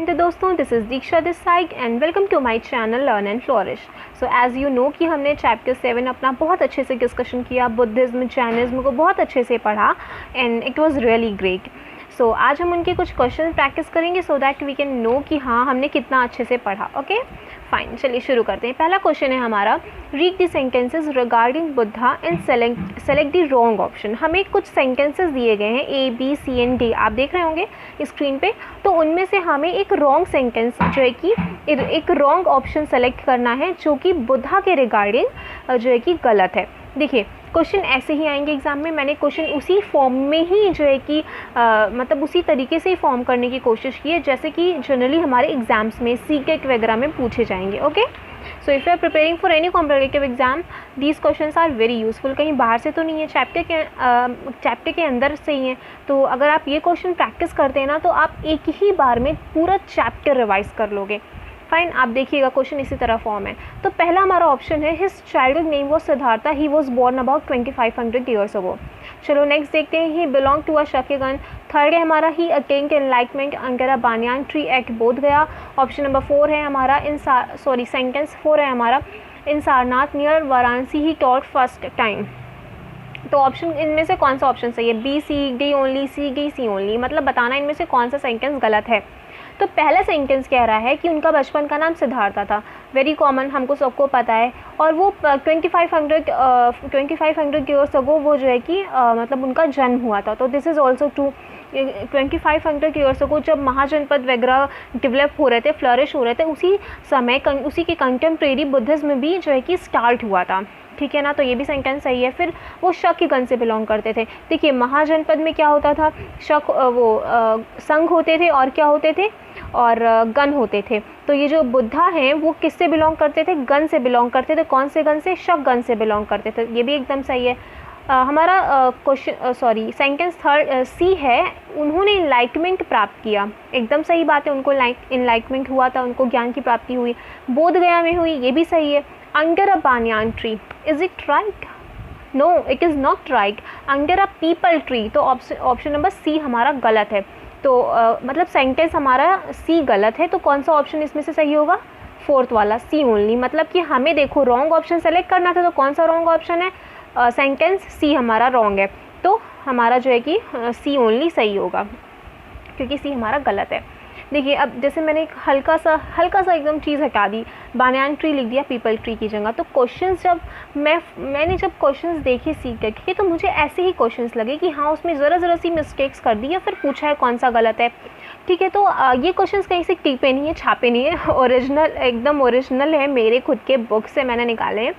Morning तो दोस्तों, this is Diksha this side and welcome to my channel learn and flourish. So as you know कि हमने chapter 7 अपना बहुत अच्छे से डिस्कशन किया, बुद्धिज़्म जैनिज़्म को बहुत अच्छे से पढ़ा and it was really great. So आज हम उनके कुछ क्वेश्चन प्रैक्टिस करेंगे so that we can know कि हाँ हमने कितना अच्छे से पढ़ा। ओके फाइन, चलिए शुरू करते हैं। पहला क्वेश्चन है हमारा, read the sentences regarding Buddha and select the wrong option. हमें कुछ सेंटेंसेस दिए गए हैं A, B, C and D, आप देख रहे होंगे स्क्रीन पे। तो उनमें से हमें एक रॉन्ग सेंटेंस जो है कि एक रॉन्ग ऑप्शन सेलेक्ट करना है जो कि बुद्धा के रिगार्डिंग जो है कि गलत है। देखिए क्वेश्चन ऐसे ही आएंगे एग्ज़ाम में। मैंने क्वेश्चन उसी फॉर्म में ही जो है कि मतलब उसी तरीके से ही फॉर्म करने की कोशिश की है जैसे कि जनरली हमारे एग्ज़ाम्स में सीटेट वगैरह में पूछे जाएंगे। Okay, so if you are preparing for any competitive exam these questions are very useful. कहीं बाहर से तो नहीं है, चैप्टर के अंदर से ही हैं। तो अगर आप ये क्वेश्चन प्रैक्टिस करते हैं ना तो आप एक ही बार में पूरा चैप्टर रिवाइज कर लोगे। फाइन, आप देखिएगा क्वेश्चन इसी तरह फॉर्म है। तो पहला हमारा ऑप्शन है, his childhood name was Siddhartha, he was born about 2500 years ago. चलो नेक्स्ट देखते हैं, he belong to a Shakyagan. Third है हमारा, he attend enlightenment under a banyan tree at Bodh Gaya. Option number 4 है हमारा, सेंटेंस 4 है हमारा, in Sarnath near Varanasi he taught first time. तो ऑप्शन इनमें से कौन सा ऑप्शन सही है? B, C, D only, C, D, C only, मतलब बताना इनमें से कौन सा सेंटेंस गलत है। तो पहला सेंटेंस कह रहा है कि उनका बचपन का नाम सिद्धार्था था, वेरी कॉमन, हमको सबको पता है। और वो 2500 ईयर्स अगो वो जो है कि मतलब उनका जन्म हुआ था। तो this is also true. 2500 years अगो जब महाजनपद वगैरह डेवलप हो रहे थे, फ्लरिश हो रहे थे, उसी समय उसी के कंटेम्प्रेरी बुद्धिज़्म भी जो है कि स्टार्ट हुआ था। ठीक है ना, तो ये भी सेंटेंस सही है। फिर वो शक्यगन से बिलोंग करते थे। देखिए महाजनपद में क्या होता था, संघ होते थे और क्या होते थे, और गण होते थे। तो ये जो बुद्धा हैं वो किससे बिलोंग करते थे? गण से बिलोंग करते थे। कौन से गण से? शक गण से बिलोंग करते थे। ये भी एकदम सही है। हमारा क्वेश्चन सेंटेंस थर्ड C है, उन्होंने इनलाइटमेंट प्राप्त किया, एकदम सही बात है। उनको इनलाइटमेंट हुआ था, उनको ज्ञान की प्राप्ति हुई, बोध गया में हुई, ये भी सही है। Under a banyan tree, is it right? No, it is not right. Under a peepal tree, तो ऑप्शन नंबर C हमारा गलत है। तो मतलब सेंटेंस हमारा C गलत है। तो कौन सा ऑप्शन इसमें से सही होगा? फोर्थ वाला, C ओनली। मतलब कि हमें देखो रॉन्ग ऑप्शन सेलेक्ट करना था, तो कौन सा रॉन्ग ऑप्शन है? सेंटेंस C हमारा रॉन्ग है। तो हमारा जो है कि C ओनली सही होगा क्योंकि C हमारा गलत है। देखिए अब जैसे मैंने एक हल्का सा एकदम चीज़ हटा दी, बानियान ट्री लिख दिया पीपल ट्री की जगह। तो क्वेश्चंस जब मैंने जब क्वेश्चंस देखे सीटेट के, तो मुझे ऐसे ही क्वेश्चंस लगे कि हाँ उसमें ज़रा सी मिस्टेक्स कर दी या फिर पूछा है कौन सा गलत है। ठीक है, तो ये क्वेश्चंस कहीं से टिपे नहीं है, छापे नहीं है, ओरिजिनल एकदम ओरिजिनल है, मेरे खुद के बुक से मैंने निकाले हैं।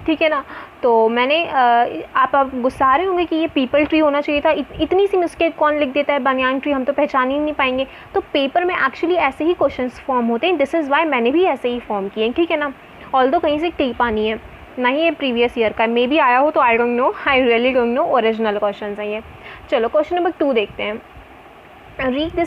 ठीक है ना, तो मैंने आप गुस्सा रहे होंगे कि ये पीपल ट्री होना चाहिए था, इतनी सी मिस्टेक कौन लिख देता है, बानियान ट्री हम तो पहचान ही नहीं पाएंगे। तो पेपर में एक्चुअली ऐसे ही क्वेश्चंस फॉर्म होते हैं, दिस इज़ वाई मैंने भी ऐसे ही फॉर्म किए हैं। ठीक है ना, ऑल्दो कहीं से टिपा नहीं है, ना ही ये प्रीवियस ईयर का मे भी आया हो, तो I don't know, I really don't know, original question है ये। चलो क्वेश्चन नंबर 2 देखते हैं। read the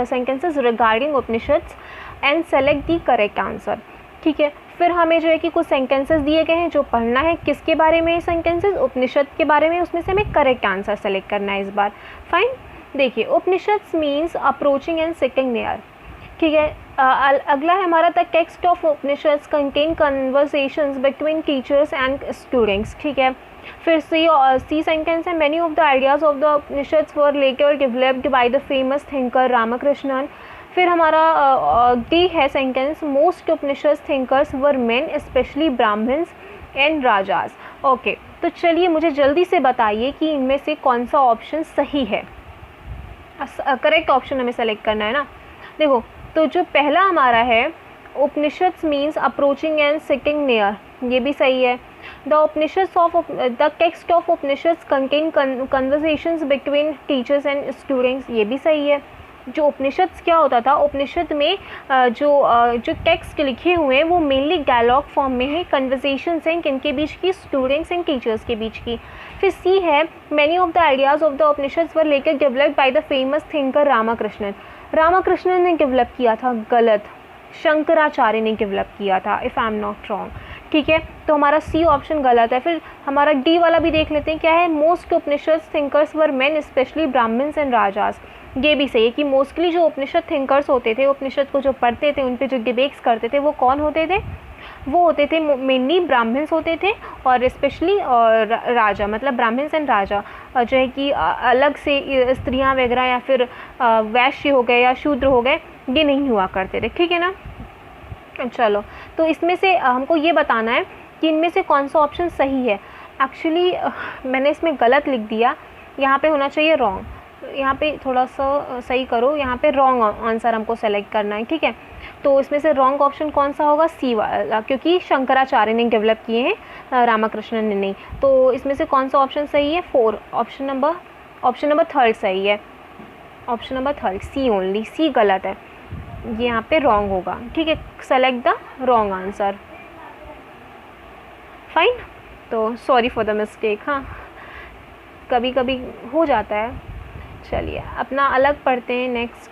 sentences regarding Upanishads and select the correct answer. ठीक है, फिर हमें जो है कि कुछ सेंटेंसेस दिए गए हैं जो पढ़ना है। किसके बारे में सेंटेंसेस? उपनिषद के बारे में। उसमें से हमें करेक्ट आंसर सेलेक्ट करना है इस बार। फाइन, देखिए Upanishads means approaching and sitting near. ठीक है, अगला है हमारा, the text of Upanishads contain conversations between teachers and students. ठीक है, फिर सी सेंटेंस है, many of the ideas of the Upanishads were later developed by the famous thinker Ramakrishnan. फिर हमारा डी है sentence, most Upanishad thinkers were men specially Brahmins and rajas. Okay, तो चलिए मुझे जल्दी से बताइए कि इनमें से कौन सा ऑप्शन सही है। करेक्ट ऑप्शन हमें सेलेक्ट करना है ना। देखो, तो जो पहला हमारा है, Upanishads means approaching and sitting near, ये भी सही है। The text of Upanishads contain conversations between teachers and students, ये भी सही है। जो उपनिषद्स क्या होता था, उपनिषद में जो टेक्स्ट लिखे हुए हैं वो मेनली डायलॉग फॉर्म में है, कन्वर्सेशंस हैं किनके बीच की? स्टूडेंट्स एंड टीचर्स के बीच की। फिर सी है, many of the ideas of the Upanishads were लेकर developed by the famous thinker Ramakrishnan. Ramakrishnan ने डेवलप किया था, गलत, शंकराचार्य ने डेवलप किया था, if I am not wrong. ठीक है, तो हमारा सी ऑप्शन गलत है। फिर हमारा डी वाला भी देख लेते हैं, क्या है? Most Upanishad thinkers were men specially Brahmins and rajas. ये भी सही है कि मोस्टली जो उपनिषद थिंकर्स होते थे, उपनिषद को जो पढ़ते थे, उन पे जो डिबेट्स करते थे, वो कौन होते थे? वो होते थे मेनली ब्राह्मण्स होते थे, और स्पेशली राजा, मतलब ब्राह्मण्स एंड राजा, जो है कि अलग से स्त्रियां वगैरह या फिर वैश्य हो गए या शूद्र हो गए, ये नहीं हुआ करते थे। ठीक है ना? चलो, तो इसमें से हमको ये बताना है कि इनमें से कौन सा ऑप्शन सही है। एक्चुअली मैंने इसमें गलत लिख दिया, यहाँ पे होना चाहिए रॉन्ग। यहाँ पे थोड़ा सा सही करो, यहाँ पे रॉन्ग आंसर हमको सेलेक्ट करना है। ठीक है, तो इसमें से रॉन्ग ऑप्शन कौन सा होगा? सी वाला, क्योंकि शंकराचार्य ने डेवलप किए हैं, रामाकृष्णन ने नहीं। तो इसमें से कौन सा ऑप्शन सही है? 4, ऑप्शन नंबर 3 सही है। ऑप्शन नंबर 3 सी ओनली, सी गलत है, ये यहाँ पे रॉन्ग होगा। ठीक है, select the wrong answer. Fine, तो सॉरी फॉर द मिस्टेक। हाँ, कभी कभी हो जाता है। चलिए अपना अलग पढ़ते हैं नेक्स्ट।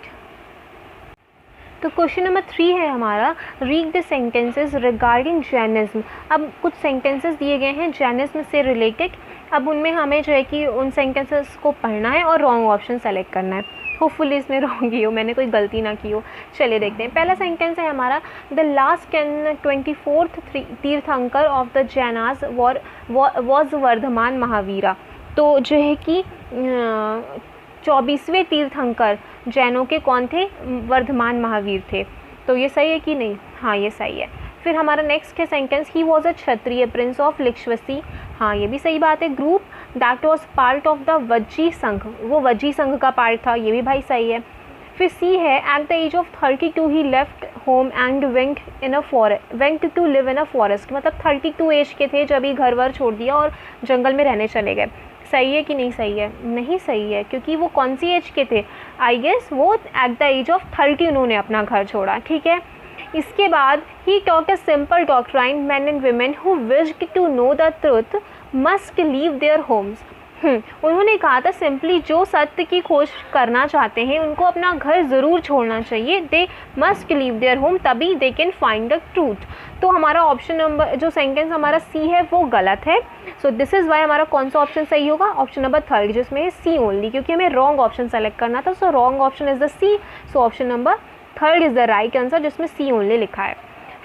तो क्वेश्चन नंबर 3 है हमारा, read the sentences regarding Jainism. अब कुछ सेंटेंसेस दिए गए हैं जैनिज्म से रिलेटेड। अब उनमें हमें जो है कि उन सेंटेंसेस को पढ़ना है और रॉन्ग ऑप्शन सेलेक्ट करना है। होपफुली इसमें रॉन्ग ही हो, मैंने कोई गलती ना की हो। चलिए देखते हैं। पहला सेंटेंस है हमारा, the last 24th tirthankara of the Jainas was Vardhaman Mahavira. तो जो है कि 24वें तीर्थंकर जैनों के कौन थे? वर्धमान महावीर थे। तो ये सही है कि नहीं? हाँ, ये सही है। फिर हमारा नेक्स्ट है sentence, he was a Kshatriya prince of Lichchhavi. हाँ, ये भी सही बात है। Group that was part of the Vajji sangha, वो वज्जी संघ का पार्ट था, ये भी भाई सही है। फिर सी है, at the age of 32 he left home and went to live in a forest. मतलब 32 एज के थे जब ही घर वर छोड़ दिया और जंगल में रहने चले गए। सही है कि नहीं सही है? नहीं सही है, क्योंकि वो कौन सी एज के थे? आई गेस वो एट द एज ऑफ 30 उन्होंने अपना घर छोड़ा। ठीक है, इसके बाद ही taught a simple doctrine, man and women who wished to know the truth must leave their homes. उन्होंने कहा था सिंपली जो सत्य की खोज करना चाहते हैं उनको अपना घर ज़रूर छोड़ना चाहिए। They must leave their home, तभी they can find the truth. तो हमारा ऑप्शन नंबर, जो सेंटेंस हमारा सी है, वो गलत है। सो दिस इज़ वाई हमारा कौन सा ऑप्शन सही होगा? ऑप्शन नंबर 3, जिसमें है सी ओनली, क्योंकि हमें रॉन्ग ऑप्शन सेलेक्ट करना था। So wrong option is the C. So option number 3 is the right answer, जिसमें सी ओनली लिखा है।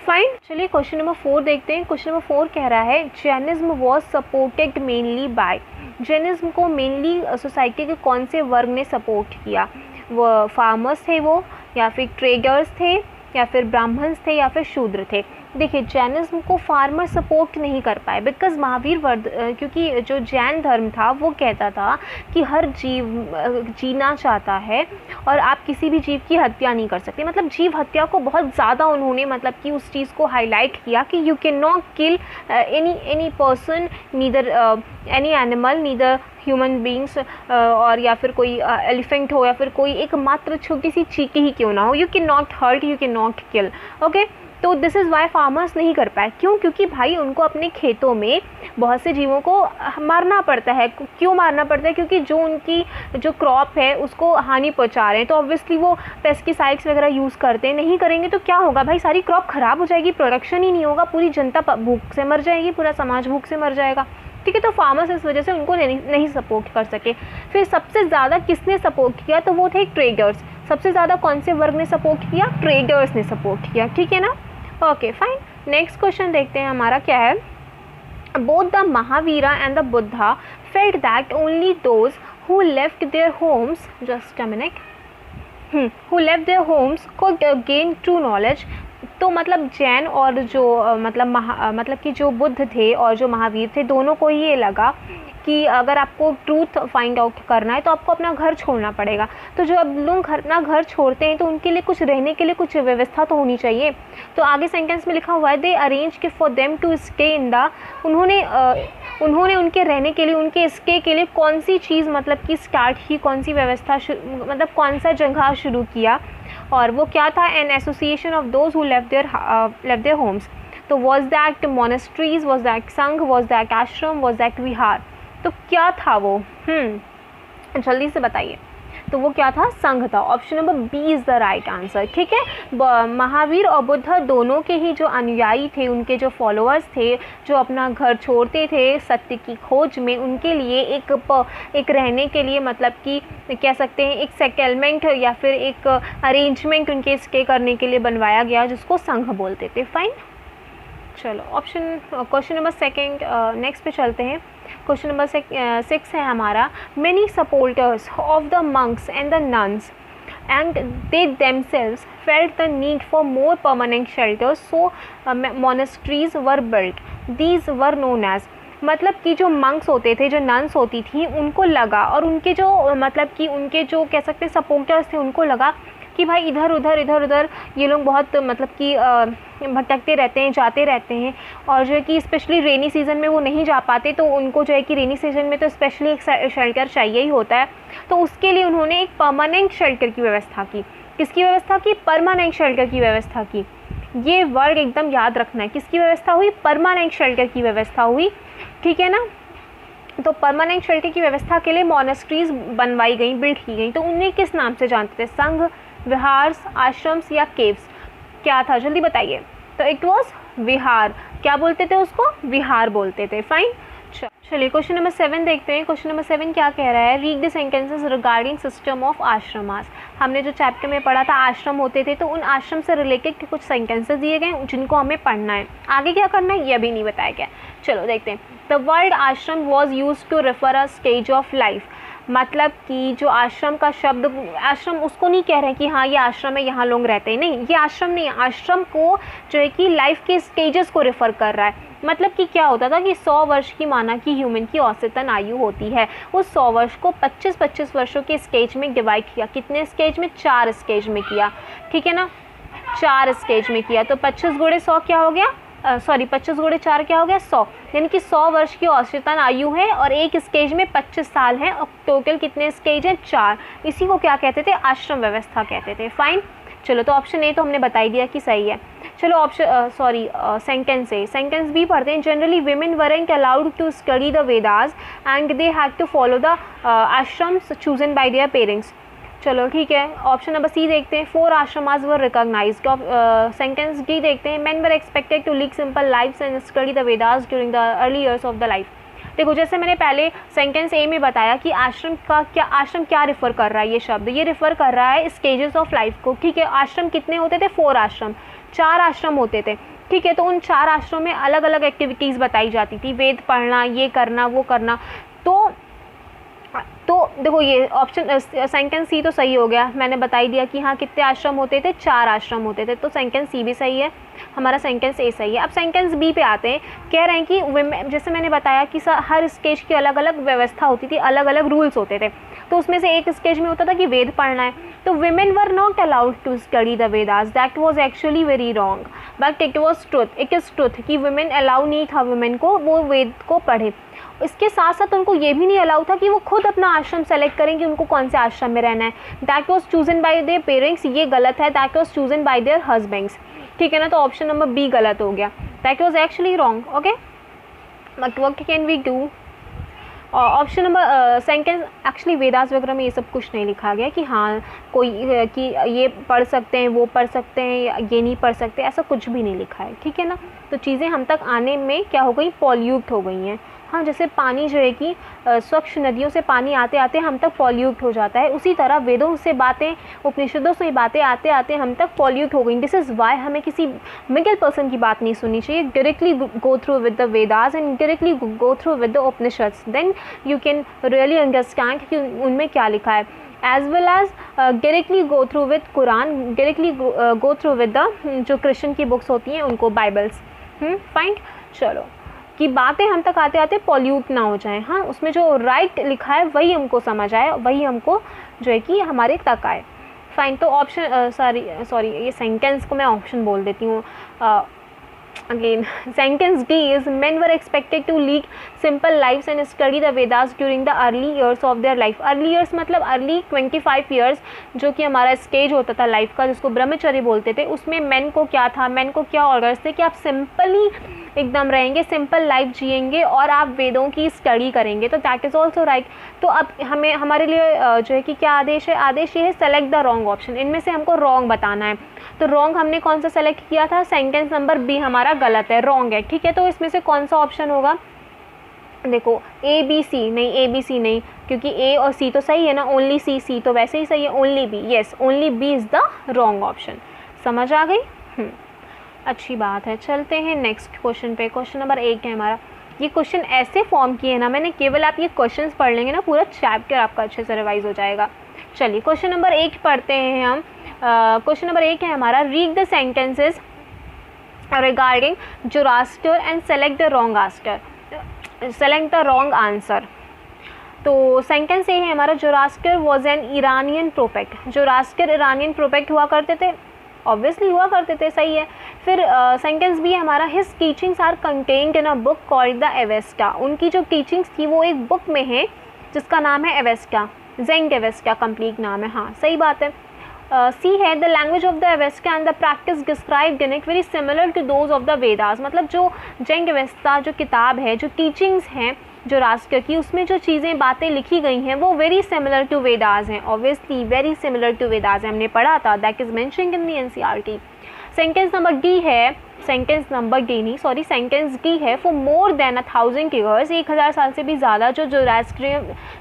फाइन, चलिए क्वेश्चन नंबर 4 देखते हैं। क्वेश्चन नंबर 4 कह रहा है, Jainism was supported mainly by. Jainism को मेनली सोसाइटी के कौन से वर्ग ने सपोर्ट किया? वो फार्मर्स थे वो, या फिर ट्रेडर्स थे, या फिर ब्राह्मण्स थे, या फिर शूद्र थे? देखिए, जैनिज्म को फार्मर सपोर्ट नहीं कर पाए, बिकॉज क्योंकि जो जैन धर्म था वो कहता था कि हर जीव जीना चाहता है और आप किसी भी जीव की हत्या नहीं कर सकते। मतलब जीव हत्या को बहुत ज़्यादा उन्होंने मतलब कि उस चीज़ को हाईलाइट किया कि you can not kill any person, neither any animal, neither human beings, और या फिर कोई एलिफेंट हो या फिर कोई एक मात्र छोटी सी चींटी ही क्यों ना हो, you can not hurt, you can not kill. Okay, तो दिस इज़ वाई फार्मर्स नहीं कर पाए। क्यों? क्योंकि भाई उनको अपने खेतों में बहुत से जीवों को मारना पड़ता है। क्यों मारना पड़ता है? क्योंकि जो उनकी जो क्रॉप है उसको हानि पहुंचा रहे हैं, तो ऑब्वियसली वो पेस्टिसाइड्स वगैरह यूज़ करते हैं। नहीं करेंगे तो क्या होगा भाई? सारी क्रॉप ख़राब हो जाएगी, प्रोडक्शन ही नहीं होगा, पूरी जनता भूख से मर जाएगी, पूरा समाज भूख से मर जाएगा। ठीक है, तो फार्मर्स इस वजह से उनको नहीं सपोर्ट कर सके। फिर सबसे ज़्यादा किसने सपोर्ट किया? तो वो थे ट्रेडर्स। सबसे ज़्यादा कौन से वर्ग ने सपोर्ट किया? ट्रेडर्स ने सपोर्ट किया। ठीक है ना? ओके फाइन, नेक्स्ट क्वेश्चन देखते हैं हमारा क्या है। Both the Mahavira and the Buddha felt that only those who left their Holmes, just a minute, who left their Holmes could gain true knowledge. तो मतलब जैन और जो मतलब कि जो बुद्ध थे और जो महावीर थे, दोनों को ये लगा कि अगर आपको ट्रूथ फाइंड आउट करना है तो आपको अपना घर छोड़ना पड़ेगा। तो जो अब लोग अपना घर छोड़ते हैं तो उनके लिए कुछ रहने के लिए कुछ व्यवस्था तो होनी चाहिए। तो आगे सेंटेंस में लिखा हुआ है, दे अरेंज के for them to stay in the, उन्होंने उनके रहने के लिए, उनके स्टे के लिए कौन सी चीज़ मतलब कि स्टार्ट की, कौन सी व्यवस्था मतलब कौन सा जगह शुरू किया, और वो क्या था? An association of those who left their homes. तो was that monasteries, was that sangha, was that ashram, was that vihara? तो क्या था वो? जल्दी से बताइए। तो वो क्या था, संघ था। Option number B is the right answer. ठीक है, महावीर और बुद्ध दोनों के ही जो अनुयायी थे, उनके जो फॉलोअर्स थे, जो अपना घर छोड़ते थे सत्य की खोज में, उनके लिए एक रहने के लिए, मतलब कि कह सकते हैं एक सेटलमेंट या फिर एक अरेंजमेंट उनके स्टे करने के लिए बनवाया गया, जिसको संघ बोलते थे। फाइन, चलो क्वेश्चन नंबर सेकंड नेक्स्ट पे चलते हैं। क्वेश्चन नंबर 6 है हमारा, many supporters of the monks and the nuns and they themselves felt the need for more permanent shelters, so monasteries were built. These were known as, मतलब कि जो monks होते थे, जो नन्स होती थी, उनको लगा, और उनके जो मतलब कि उनके जो कह सकते हैं सपोर्टर्स थे, उनको लगा कि भाई इधर उधर ये लोग बहुत मतलब कि भटकते रहते हैं, जाते रहते हैं, और जो है कि स्पेशली रेनी सीज़न में वो नहीं जा पाते, तो उनको जो है कि रेनी सीज़न में तो स्पेशली एक शेल्टर चाहिए ही होता है। तो उसके लिए उन्होंने एक परमानेंट शेल्टर की व्यवस्था की। किसकी व्यवस्था की? परमानेंट शेल्टर की व्यवस्था की। ये वर्ड एकदम याद रखना है, किसकी व्यवस्था हुई? परमानेंट शेल्टर की व्यवस्था हुई। ठीक है ना, तो परमानेंट शेल्टर की व्यवस्था के लिए मोनेस्ट्रीज बनवाई गई, बिल्ड की गई। तो उन्हें किस नाम से जानते थे? संघ, विहार, आश्रम्स या केव्स? क्या था, जल्दी बताइए। तो इट वॉज विहार। क्या बोलते थे उसको? विहार बोलते थे। फाइन, चलिए क्वेश्चन नंबर 7 देखते हैं। क्वेश्चन नंबर 7 क्या कह रहा है? Read the sentences regarding system of ashramas. हमने जो चैप्टर में पढ़ा था आश्रम होते थे, तो उन आश्रम से रिलेटेड कुछ सेंटेंसेस दिए गए जिनको हमें पढ़ना है। आगे क्या करना है ये अभी नहीं बताया गया। चलो देखते हैं। The word ashram was use to refer a stage of life, मतलब कि जो आश्रम का शब्द, आश्रम उसको नहीं कह रहे हैं कि हाँ ये आश्रम है, यहाँ लोग रहते हैं, नहीं, ये आश्रम नहीं है। आश्रम को जो है कि लाइफ के स्टेजेस को रेफ़र कर रहा है। मतलब कि क्या होता था कि 100 वर्ष की माना कि ह्यूमन की औसतन आयु होती है, उस 100 वर्ष को 25-25 वर्षों के स्टेज में डिवाइड किया। कितने स्टेज में? 4 स्टेज में किया। ठीक है ना, 4 स्टेज में किया। तो 25 गुणे 100 क्या हो गया? 25 गुणे 4 क्या हो गया? 100। यानी कि 100 वर्ष की औसतन आयु है और एक स्टेज में 25 साल है, और टोटल कितने स्टेज हैं? 4। इसी को क्या कहते थे? आश्रम व्यवस्था कहते थे। फाइन, चलो तो ऑप्शन ए तो हमने बता ही दिया कि सही है। चलो सेंटेंस ए, सेंटेंस बी पढ़ते हैं। Generally women weren't allowed to study the Vedas and they had to follow the ashrams chosen by their parents। चलो ठीक है, ऑप्शन नंबर सी देखते हैं। 4 ashramas were recognised. Sentence D देखते हैं। Men were expected to lead simple lifes and study the Vedas during the early years of the life. देखो जैसे मैंने पहले सेंटेंस ए में बताया कि आश्रम क्या रिफ़र कर रहा है, ये शब्द ये रिफ़र कर रहा है स्टेजेस ऑफ लाइफ को। ठीक है, आश्रम कितने होते थे? 4 आश्रम, 4 आश्रम होते थे। ठीक है, तो उन 4 आश्रम में अलग अलग एक्टिविटीज़ बताई जाती थी, वेद पढ़ना, ये करना, वो करना। तो देखो ये ऑप्शन सेंटेंस सी तो सही हो गया, मैंने बता ही दिया कि हाँ कितने आश्रम होते थे? 4 आश्रम होते थे। तो सेंटेंस सी भी सही है, हमारा सेंटेंस ए सही है। अब सेंटेंस बी पे आते हैं। कह रहे हैं कि जैसे मैंने बताया कि हर स्टेज की अलग अलग व्यवस्था होती थी, अलग अलग रूल्स होते थे। तो उसमें से एक स्टेज में होता था कि वेद पढ़ना है, तो women were not allowed to study the Vedas। that was actually very wrong, but it was truth, it is truth कि women allow नहीं था women को वो वेद को पढ़े। इसके साथ साथ उनको ये भी नहीं अलाउ था कि वो खुद अपना आश्रम सेलेक्ट करें कि उनको कौन से आश्रम में रहना है। That was chosen by their parents, ये गलत है। That was chosen by their husbands. ठीक है ना, तो ऑप्शन नंबर बी गलत हो गया। That was actually wrong. Okay, but what can we do? Option number sentence actually Vedas वगैरह में ये सब कुछ नहीं लिखा गया कि हाँ कोई कि ये पढ़ सकते हैं, वो पढ़ सकते हैं, ये नहीं पढ़ सकते, ऐसा कुछ भी नहीं लिखा है। ठीक है ना, तो चीज़ें हम तक आने में क्या हो गई? पॉल्यूट हो गई हैं। हाँ, जैसे पानी जो है कि स्वच्छ नदियों से पानी आते आते हम तक पॉल्यूट हो जाता है, उसी तरह वेदों से बातें, उपनिषदों से बातें आते आते हम तक पॉल्यूट हो गई। दिस इज़ वाई हमें किसी मिडिल पर्सन की बात नहीं सुननी चाहिए। Directly go through with the Vedas and directly go through with the Upanishads, then you can really understand कि उनमें क्या लिखा है। As well as directly go through with Quran, directly go through with the जो क्रिश्चियन की बुक्स होती हैं उनको, बाइबल्स। फाइन, चलो कि बातें हम तक आते आते पॉल्यूट ना हो जाएं। हाँ, उसमें जो राइट लिखा है वही हमको समझ आए, वही हमको जो है कि हमारे तक आए। फाइन, तो ऑप्शन सॉरी ये सेंटेंस को मैं ऑप्शन बोल देती हूँ। Again, sentence D is men were expected to lead simple lives and study the Vedas during the early years of their life. Early years मतलब early 25 years, जो कि हमारा स्टेज होता था लाइफ का, जिसको ब्रह्मचर्य बोलते थे, उसमें मेन को क्या था, मेन को क्या ऑर्डर्स थे कि आप सिंपली एकदम रहेंगे, सिंपल लाइफ जिएंगे और आप वेदों की स्टडी करेंगे. तो दैट इज़ ऑल्सो राइट. तो अब हमें हमारे लिए जो है कि क्या आदेश है, आदेश ये है सेलेक्ट द रॉन्ग ऑप्शन. इनमें से हमको रॉन्ग बताना है. तो रॉन्ग हमने कौन सा सेलेक्ट किया था, सेंटेंस नंबर बी हमारा गलत है, रॉन्ग है. ठीक है, तो इसमें से कौन सा ऑप्शन होगा, देखो ए बी सी नहीं, ए बी सी नहीं, क्योंकि ए और सी तो सही है ना, ओनली सी, सी तो वैसे ही सही है, only B, yes only B is the wrong option. समझ आ गई? अच्छी बात है. चलते हैं नेक्स्ट क्वेश्चन पे. क्वेश्चन नंबर 1 है हमारा. ये क्वेश्चन ऐसे फॉर्म किए ना मैंने, केवल आप ये क्वेश्चंस पढ़ लेंगे ना, पूरा चैप्टर आपका अच्छे से रिवाइज हो जाएगा. चलिए क्वेश्चन नंबर 1 पढ़ते हैं हम. क्वेश्चन नंबर 1 है हमारा, read the sentences regarding Zoroaster and select the wrong answer. तो सेंटेंस ये है हमारा, Zoroaster was an Iranian prophet. Zoroaster Iranian prophet हुआ करते थे, ऑब्वियसली हुआ करते थे, सही है. फिर सेंटेंस भी हमारा, his teachings are contained in a book called the Avesta. उनकी जो टीचिंग्स थी वो एक बुक में है जिसका नाम है एवेस्टा, ज़ेंग एवेस्टा कंप्लीट नाम है. हाँ सही बात है. सी है, the language of the Avesta and the practice described in it very similar to those of the Vedas. मतलब जो ज़ेंग एवेस्टा जो किताब है, जो टीचिंग्स हैं जोरास्टर की, उसमें जो चीज़ें बातें लिखी गई हैं वो वेरी सिमिलर टू वेदास हैं. Obviously very similar to Vedas हमने पढ़ा था, that is mentioned in the NCERT. Sentence number D है, सेंटेंस नंबर डी नहीं सॉरी, सेंटेंस डी है, फॉर मोर देन 1000 ईयर्स, 1000 साल से भी ज़्यादा जो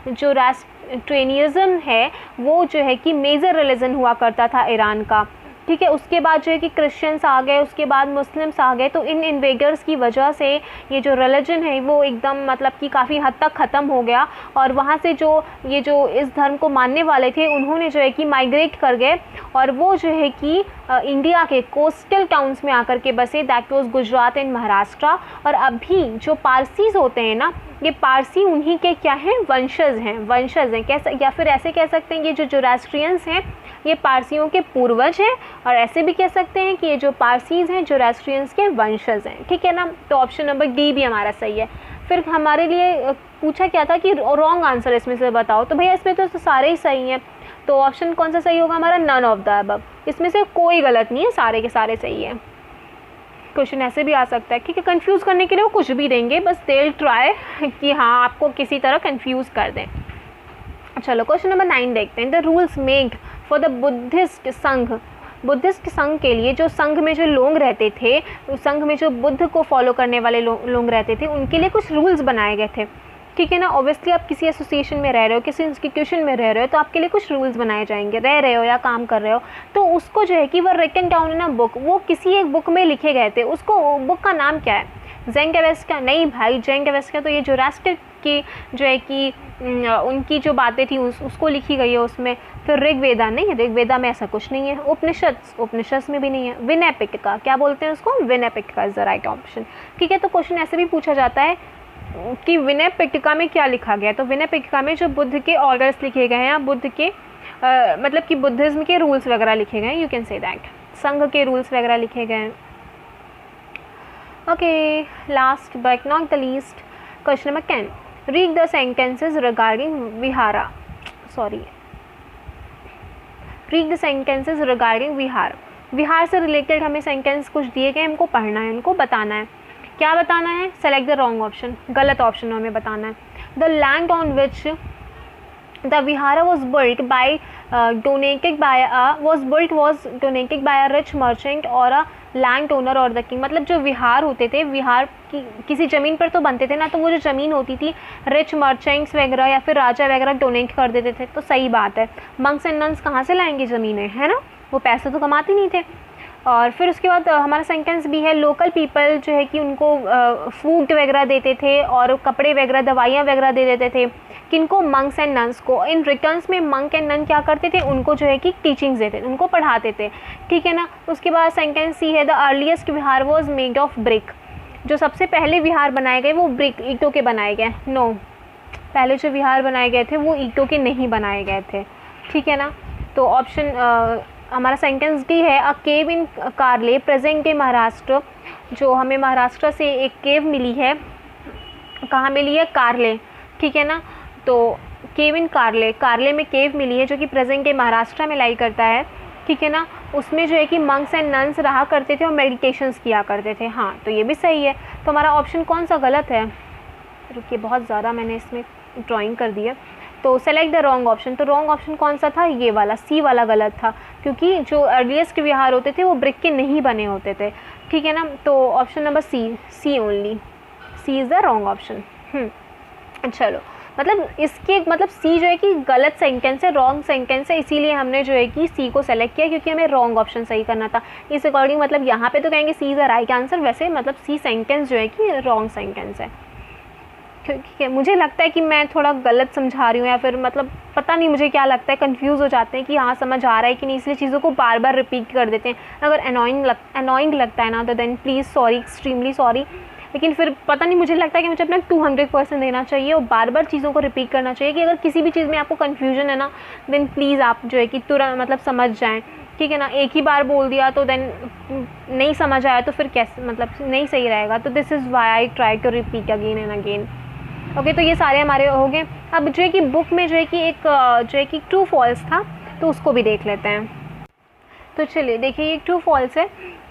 जोरास्ट्रियनिज्म है वो जो है कि मेजर रिलीजन हुआ करता था ईरान का. ठीक है, उसके बाद जो है कि क्रिश्चियंस आ गए, उसके बाद मुस्लिम्स आ गए. तो इन इन्वेडर्स की वजह से ये जो रिलीजन है वो एकदम मतलब कि काफ़ी हद तक ख़त्म हो गया. और वहाँ से जो ये जो इस धर्म को मानने वाले थे उन्होंने जो है कि माइग्रेट कर गए और वो जो है कि इंडिया के कोस्टल टाउन्स में आकर के बसे, that was Gujarat and Maharashtra. और अभी जो पारसीज होते हैं ना, ये पारसी उन्हीं के क्या हैं, वंशज हैं कैसे, या फिर ऐसे कह सकते हैं ये जो जोरास्ट्रियंस हैं ये पारसियों के पूर्वज हैं, और ऐसे भी कह सकते हैं कि ये जो पारसीज हैं जोरास्ट्रियंस के वंशज हैं. ठीक है ना. तो ऑप्शन नंबर डी भी हमारा सही है. फिर हमारे लिए पूछा क्या था कि रॉन्ग आंसर इसमें से बताओ. तो भैया इसमें तो सारे ही सही हैं. तो ऑप्शन कौन सा सही होगा हमारा, नन ऑफ द अबव. इसमें से कोई गलत नहीं है, सारे के सारे सही है. क्वेश्चन ऐसे भी आ सकता है. ठीक है, कंफ्यूज करने के लिए वो कुछ भी देंगे, बस दे विल ट्राई कि हाँ आपको किसी तरह कंफ्यूज कर दें. चलो क्वेश्चन नंबर 9 देखते हैं. The rules made for the Buddhist संघ. बुद्धिस्ट संघ के लिए, जो संघ में जो लोग रहते थे, उस संघ में जो बुद्ध को फॉलो करने वाले लोग रहते थे, उनके लिए कुछ रूल्स बनाए गए थे. ठीक है ना. ऑब्वियसली आप किसी एसोसिएशन में रह रहे हो, किसी इंस्टीट्यूशन में रह रहे हो, तो आपके लिए कुछ रूल्स बनाए जाएंगे, रह रहे हो या काम कर रहे हो. तो उसको जो है कि वो written down in a book, वो किसी एक बुक में लिखे गए थे. उसको बुक का नाम क्या है, ज़ेंग एवेस्टा नहीं भाई, ज़ेंग एवेस्टा तो ये जोरास्टर की जो है कि उनकी जो बातें थी उसको लिखी गई है उसमें. फिर ऋग्वेदा नहीं, ऋग्वेदा में ऐसा कुछ नहीं है. उपनिषद में भी नहीं है. विनय पिटका, क्या बोलते हैं उसको, Vinaya Pitaka is the right option. ठीक है, तो क्वेश्चन ऐसे भी पूछा जाता है कि विनय पिटका में क्या लिखा गया. तो विनय पिटका में जो बुद्ध के ऑर्डर्स लिखे गए हैं, बुद्ध के मतलब कि बुद्धिज़्म के रूल्स वगैरह लिखे गए हैं, यू कैन से दैट. संघ के रूल्स वगैरह लिखे गए हैं. Okay, last but not the least, question number 10. Read the sentences regarding vihara. Read the sentences regarding vihara. Vihara से रिलेटेड हमें सेंटेंस कुछ दिए गए, हमको पढ़ना है, उनको बताना है. क्या बताना है, सेलेक्ट द रॉन्ग ऑप्शन, गलत ऑप्शन हमें बताना है. The land on which the vihara was built by a rich merchant or a land owner और द किंग. मतलब जो विहार होते थे, विहार की किसी ज़मीन पर तो बनते थे ना, तो वो जो ज़मीन होती थी रिच मर्चेंट्स वगैरह या फिर राजा वगैरह डोनेट कर देते थे. तो सही बात है, मंक्स एंड नन्स कहाँ से लाएंगे ज़मीनें, है ना, वो पैसे तो कमाते नहीं थे. और फिर उसके बाद हमारा सेंटेंस भी है, लोकल पीपल जो है कि उनको फूड वगैरह देते थे और कपड़े वगैरह, दवाइयाँ वगैरह दे देते थे. किनको, मंक्स एंड नन्स को. इन रिटर्न्स में मंक एंड नन क्या करते थे, उनको जो है कि टीचिंग्स देते थे, उनको पढ़ाते थे. ठीक है ना. उसके बाद सेंटेंस सी है, the earliest Vihar was made of brick. जो सबसे पहले विहार बनाए गए वो ब्रिक, ईंटों के बनाए गए. नो, पहले जो विहार बनाए गए थे वो ईंटों के नहीं बनाए गए थे. ठीक है ना. तो ऑप्शन हमारा सेंटेंस डी है, अ केव इन कारले प्रेजेंट डे महाराष्ट्र जो हमें महाराष्ट्र से एक केव मिली है, कहाँ मिली है, कार्ले, ठीक है ना। तो केव इन कार्ले, कार्ले में केव मिली है जो कि प्रेजेंट डे महाराष्ट्र में लाई करता है, ठीक है ना। उसमें जो है कि मंक्स एंड नन्स रहा करते थे और मेडिटेशंस किया करते थे। हाँ, तो ये भी सही है। तो हमारा ऑप्शन कौन सा गलत है, रुकिए बहुत ज़्यादा मैंने इसमें ड्राइंग कर दी है। तो सेलेक्ट द रॉन्ग ऑप्शन, तो रॉन्ग ऑप्शन कौन सा था, ये वाला सी वाला गलत था, क्योंकि जो अर्लीस्ट विहार होते थे वो ब्रिक के नहीं बने होते थे, ठीक है ना। तो option number C only, C is the wrong option. चलो, मतलब इसके मतलब सी जो है कि गलत सेंटेंस है, रॉन्ग सेंटेंस है, इसीलिए हमने जो है कि सी को सेलेक्ट किया, क्योंकि हमें रॉन्ग ऑप्शन सही करना था। इस अकॉर्डिंग मतलब यहाँ पे तो कहेंगे सी इज़ द राइट आंसर, वैसे मतलब सी सेंटेंस जो है कि रॉन्ग सेंटेंस है, क्योंकि मुझे लगता है कि मैं थोड़ा गलत समझा रही हूँ, या फिर मतलब पता नहीं मुझे क्या लगता है, कंफ्यूज हो जाते हैं कि हाँ समझ आ रहा है कि नहीं, इसलिए चीज़ों को बार बार रिपीट कर देते हैं। अगर अनोइंग लगता है ना तो then please sorry, extremely sorry, लेकिन फिर पता नहीं मुझे लगता है कि मुझे अपना 200% देना चाहिए और बार बार चीज़ों को रिपीट करना चाहिए, कि अगर किसी भी चीज़ में आपको कन्फ्यूजन है ना, देन प्लीज़ आप जो है कि तुरंत मतलब समझ जाएँ, ठीक है ना। एक ही बार बोल दिया तो देन नहीं समझ आया तो फिर कैसे, मतलब नहीं सही रहेगा। तो this is why I try to repeat again and again. Okay, तो ये सारे हमारे हो गए। अब जो है कि बुक में जो है कि एक जो है कि ट्रू फॉल्स था, तो उसको भी देख लेते हैं। तो चलिए देखिए, ये ट्रू फॉल्स है।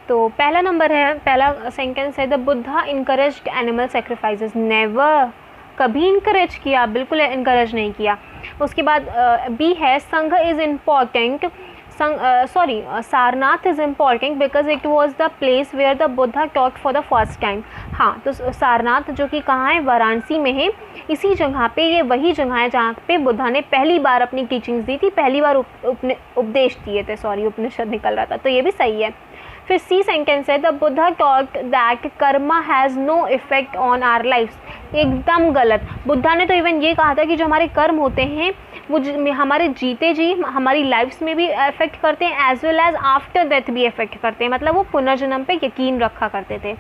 तो पहला नंबर है, पहला सेंटेंस है, the Buddha encouraged animal sacrifices. Never, कभी इनकरेज किया, बिल्कुल इनकरेज नहीं किया। उसके बाद बी है, sangha is important, Sarnath is important because it was the place where the Buddha taught for the first time. हाँ, तो सारनाथ जो कि कहाँ है, वाराणसी में है। इसी जगह पे, ये वही जगह है जहाँ पे बुद्धा ने पहली बार अपनी टीचिंग्स दी थी, पहली बार उपदेश दिए थे, सॉरी उपनिषद निकल रहा था, तो ये भी सही है। फिर सी सेंटेंस है, the Buddha taught that karma has no effect on our lives. एकदम गलत। बुद्धा ने तो इवन ये कहा था कि जो हमारे कर्म होते हैं वो हमारे जीते जी हमारी लाइफ्स में भी इफेक्ट करते हैं, as well as after death भी इफेक्ट करते हैं, मतलब वो पुनर्जन्म पे यकीन रखा करते थे।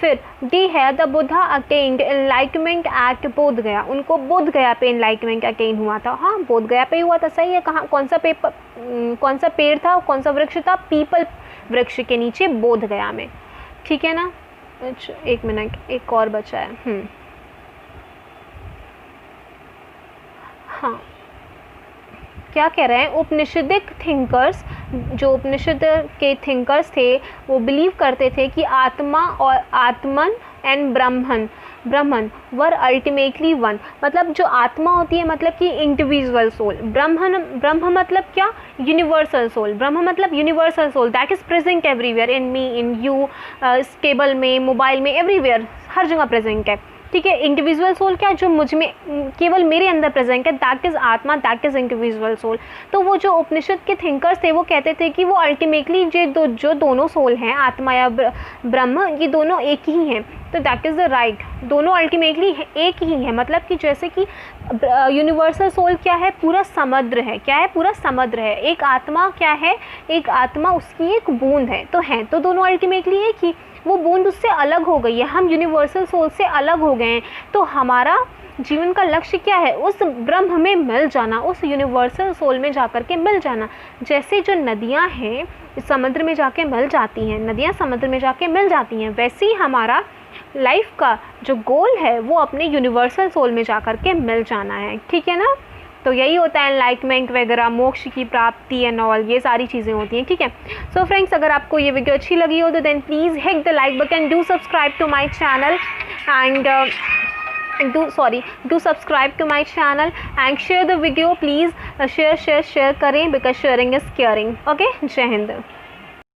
फिर डी है, the Buddha attained enlightenment at Bodh Gaya. उनको बोध गया पे एनलाइटमेंट अटेन हुआ था। हाँ, बोध गया पे हुआ था, सही है। कहाँ, कौन सा पेड़ था, कौन सा वृक्ष था, पीपल वृक्ष के नीचे बोध गया में, ठीक है ना। अच्छा, एक मिनट, एक और बचा है। हाँ, क्या कह रहे हैं, उपनिषदिक थिंकर्स, जो उपनिषद के थिंकर्स थे वो बिलीव करते थे कि आत्मा और आत्मन and Brahman were ultimately one. मतलब जो आत्मा होती है मतलब कि इंडिविजुअल सोल, ब्रह्म मतलब क्या, यूनिवर्सल सोल। ब्रह्म मतलब universal soul that is present everywhere, in me, in you, table में, मोबाइल में, एवरीवेयर, हर जगह प्रेजेंट है, ठीक है। इंडिविजुअल सोल क्या, जो मुझ में केवल मेरे अंदर प्रेजेंट है, दैट इज़ आत्मा, दैट इज़ इंडिविजुअल सोल। तो वो जो उपनिषद के थिंकर्स थे वो कहते थे कि वो अल्टीमेटली जो दोनों सोल हैं, आत्मा या ब्रह्म, ये दोनों एक ही हैं। तो दैट इज़ द राइट, दोनों अल्टीमेटली एक ही है। मतलब कि जैसे कि यूनिवर्सल सोल क्या है, पूरा समुद्र है, क्या है, पूरा समुद्र है। एक आत्मा क्या है, एक आत्मा उसकी एक बूंद है, तो दोनों अल्टीमेटली एक ही। वो बूंद उससे अलग हो गई है, हम यूनिवर्सल सोल से अलग हो गए हैं। तो हमारा जीवन का लक्ष्य क्या है, उस ब्रह्म में मिल जाना, उस यूनिवर्सल सोल में जाकर के मिल जाना। जैसे जो नदियाँ हैं समुद्र में जाके मिल जाती हैं, नदियाँ समुद्र में जाके मिल जाती हैं, वैसे ही हमारा लाइफ का जो गोल है वो अपने यूनिवर्सल सोल में जाकर के मिल जाना है, ठीक है ना। तो यही होता है एनलाइटमेंट वगैरह, मोक्ष की प्राप्ति एंड ऑल, ये सारी चीज़ें होती हैं, ठीक है। सो फ्रेंड्स, अगर आपको ये वीडियो अच्छी लगी हो तो then please hit the like button, do subscribe to my channel and do subscribe to my channel and share the video, please share करें, because sharing is caring. Okay, जय हिंद।